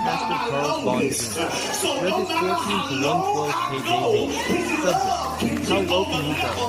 Pastor Charles Bond Jr. Judges 14 to 112 KJV. Subject: How low can you go?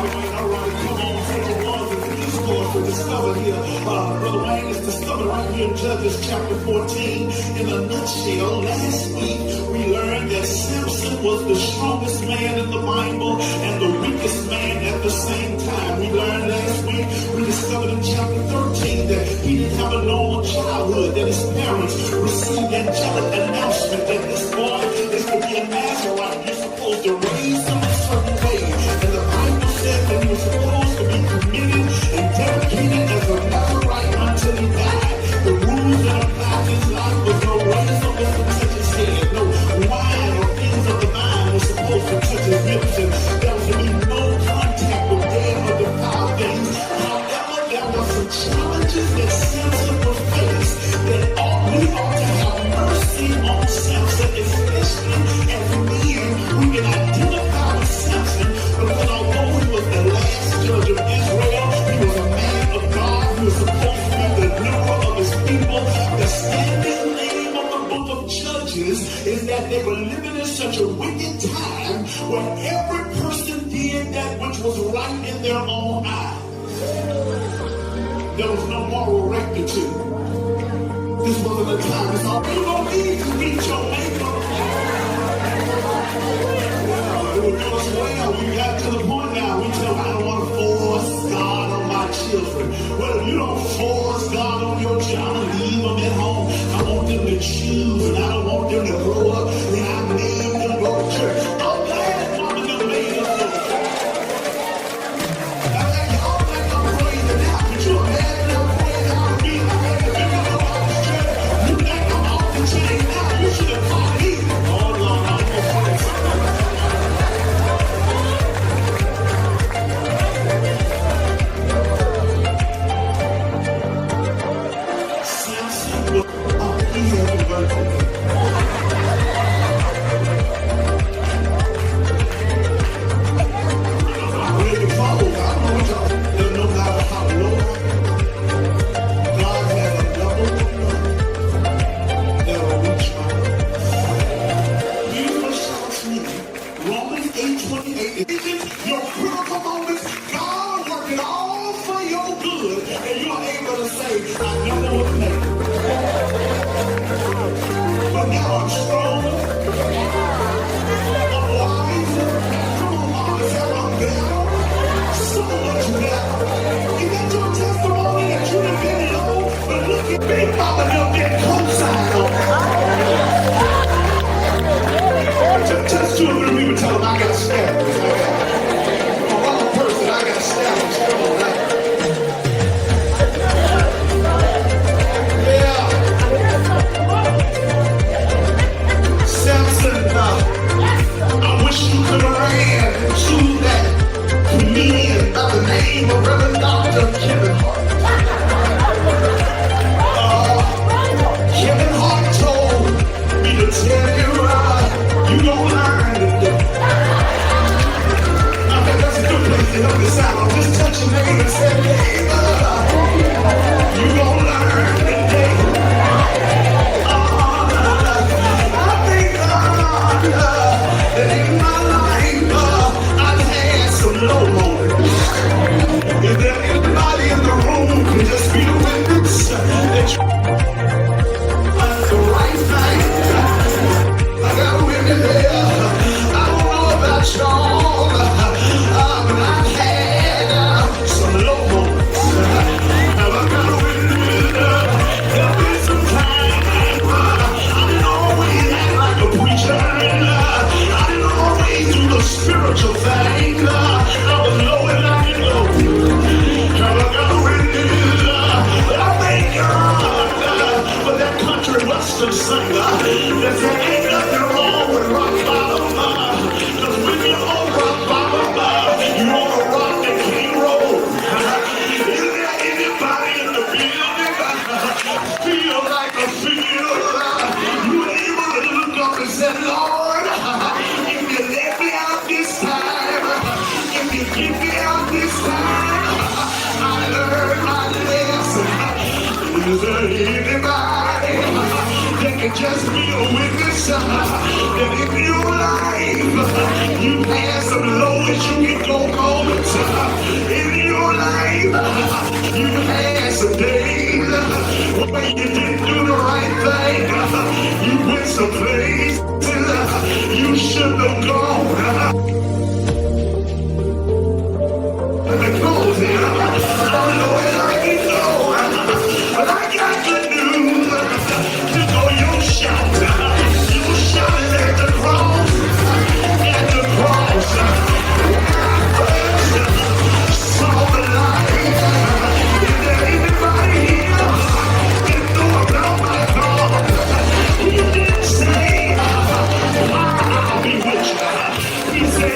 Alright, come on, take a walk into this course to discover here. Brother Wayne is discovered right here in Judges chapter 14. In a nutshell, last week we learned that Samson was the strongest man in the Bible and the weakest man at the same time. We learned last week, we discovered in chapter 13 that he didn't have a normal childhood, that his parents received angelic announcement that this boy is to be a Nazarite. You're supposed to raise him a certain way. And the Bible said that he was supposed to be committed and dedicated as a Nazarite until he died. The rules that applied to his life was no razor was to touch his head, no wine or things of the vine was supposed to touch his lips, and there was to be no contact with dead or defiled things. However, there were some challenges that Samson would face that we ought to have mercy on Samson, especially as men who can identify with Samson, because although he was the last judge of Israel, he was a man of God who was supposed to be the deliverer of his people. The standing name of the book of Judges is that they were living in such a wicked time where every person did that which was right in their own eye. There was no moral rectitude. This wasn't a time. It's all you don't need to reach your maker. It would do us well. We got to the point now. We tell I don't want to force God on my children. Well, if you don't force God on your child, leave them at home. I want them to choose, and I don't want them to grow up, and I need them to go to church. I'm glad Mama done made us go to church. I think y'all think I'm crazy now, but you're mad and I'm crazy. I'm being crazy. You think I'm off the chain now? You should have called me. Oh, Lord, I'm going to pray something. there anybody that can just be a witness that in your life you had some lows, you can go moments in your life, you had some days where you didn't do the right thing, you went some places you shouldn't have gone. The closing, I don't know it like you know, but I got good news. You know you shout, you shouted at the cross, at the cross. First, saw the light. Is there anybody here that know about my God? He didn't say, I'll be with you. He said,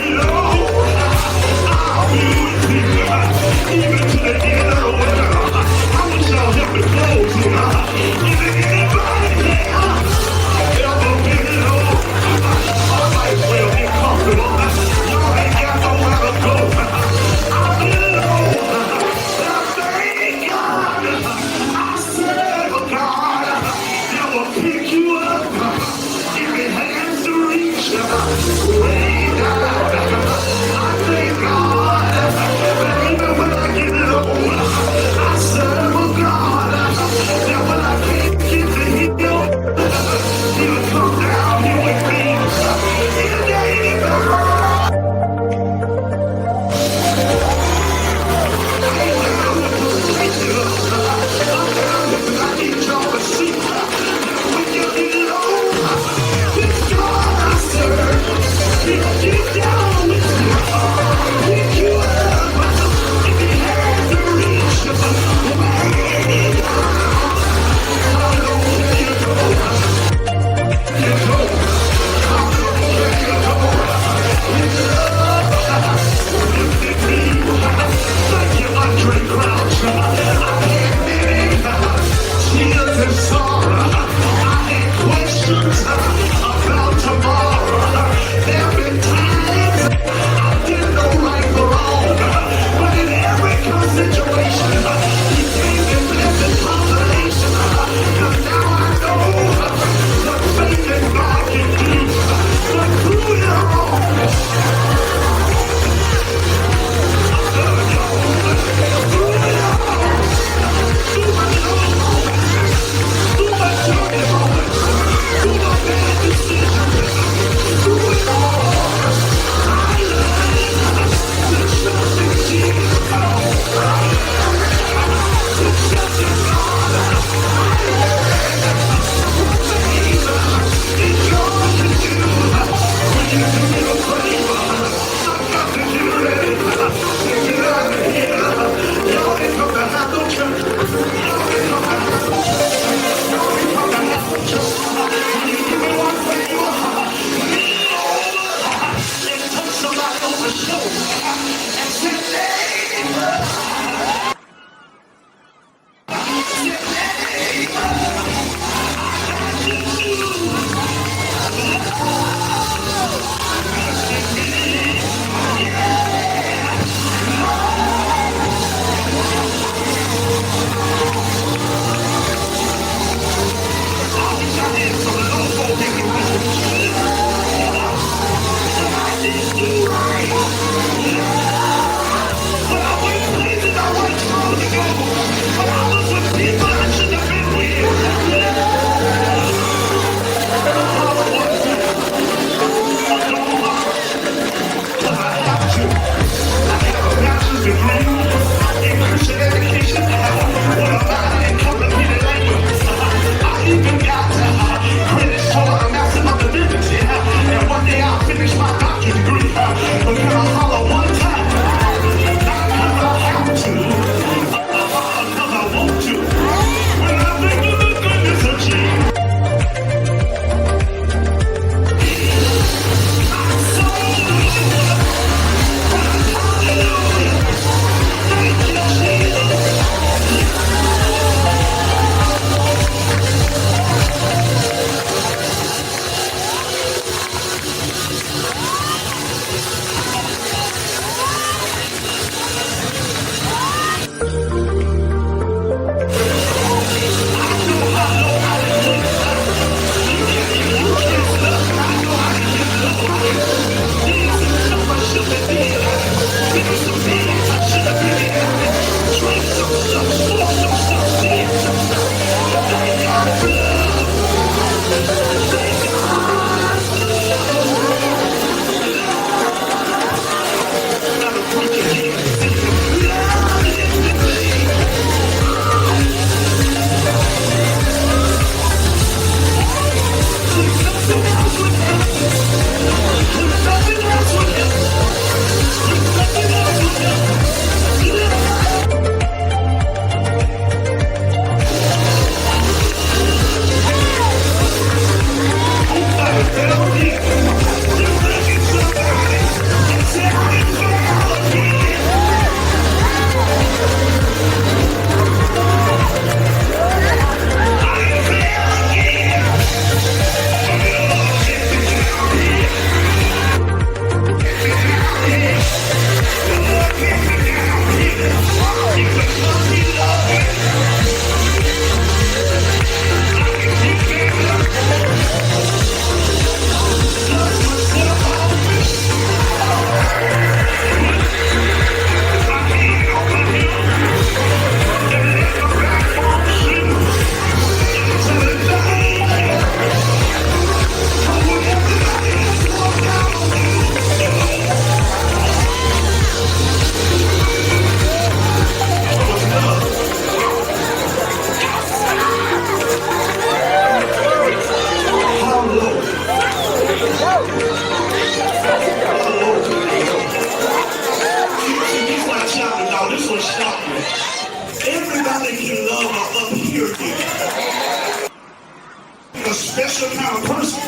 special kind of person.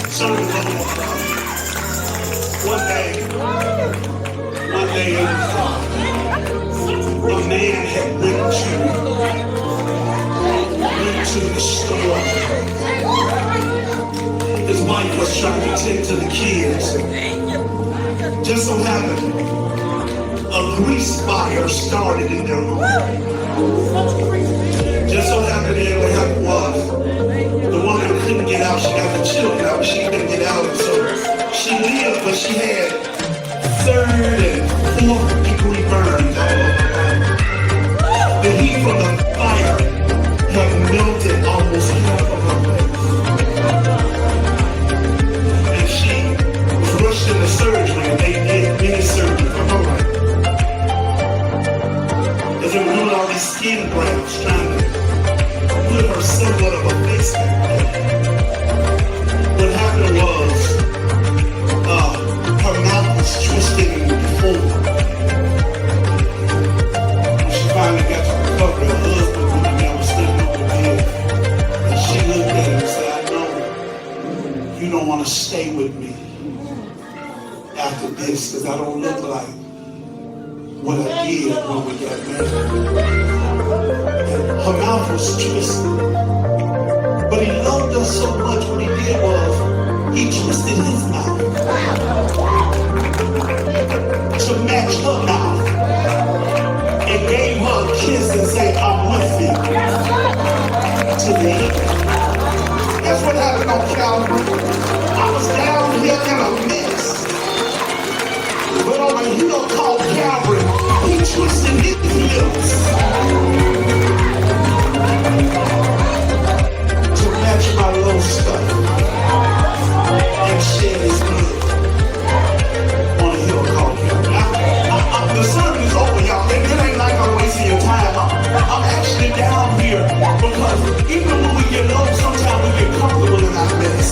So one day, a man had went to the store. His wife was trying to tend to the kids. Just so happened, a grease fire started in their room. Just so happened that what happened was, the woman couldn't get out. She got the children out, but she couldn't get out. And so she lived, but she had third and fourth degree burns. The heat from the fire had melted almost half of her face. And she was rushed into surgery, and they did many surgeries for her life. As they were doing all these skin grafts, trying to put her somewhat of a face back. What happened was, her mouth was twisted and deformed. When she finally got to recover, her husband was there standing over the bed. And she looked at him and said, I know you don't want to stay with me after this, because I don't look like what I did when we got married. Her mouth was twisted. But he loved her so much, what he did was, he twisted his mouth to match her mouth and gave her a kiss and said, I'm with you to the end. That's what happened on Calvary. I was down here in a mess. But on a hill called Calvary, he twisted his lips to match my low stuff and shed his blood on a hill called Calvary. The sermon is over, y'all. It ain't like I'm wasting your time. I'm actually down here because even when we get low, sometimes we get comfortable in our mess.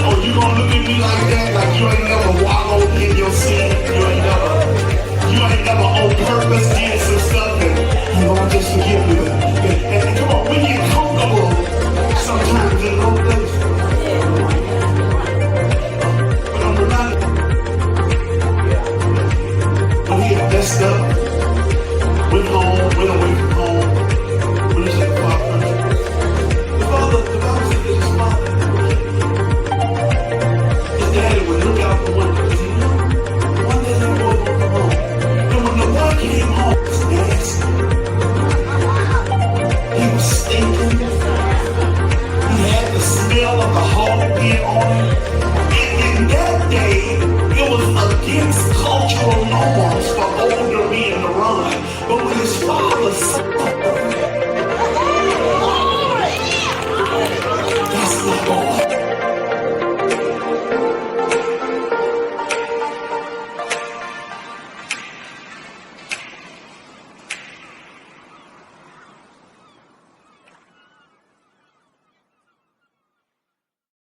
Oh, you gonna look at me like that? Like you ain't never wallowed in your sin? You ain't never on purpose did some stuff and you gonna just forgive me. And come on, we get comfortable sometimes in low places. But I'm reminded when he had messed up, went away from home, when he was in the far country. The Bible said that his father, his daddy would look out the window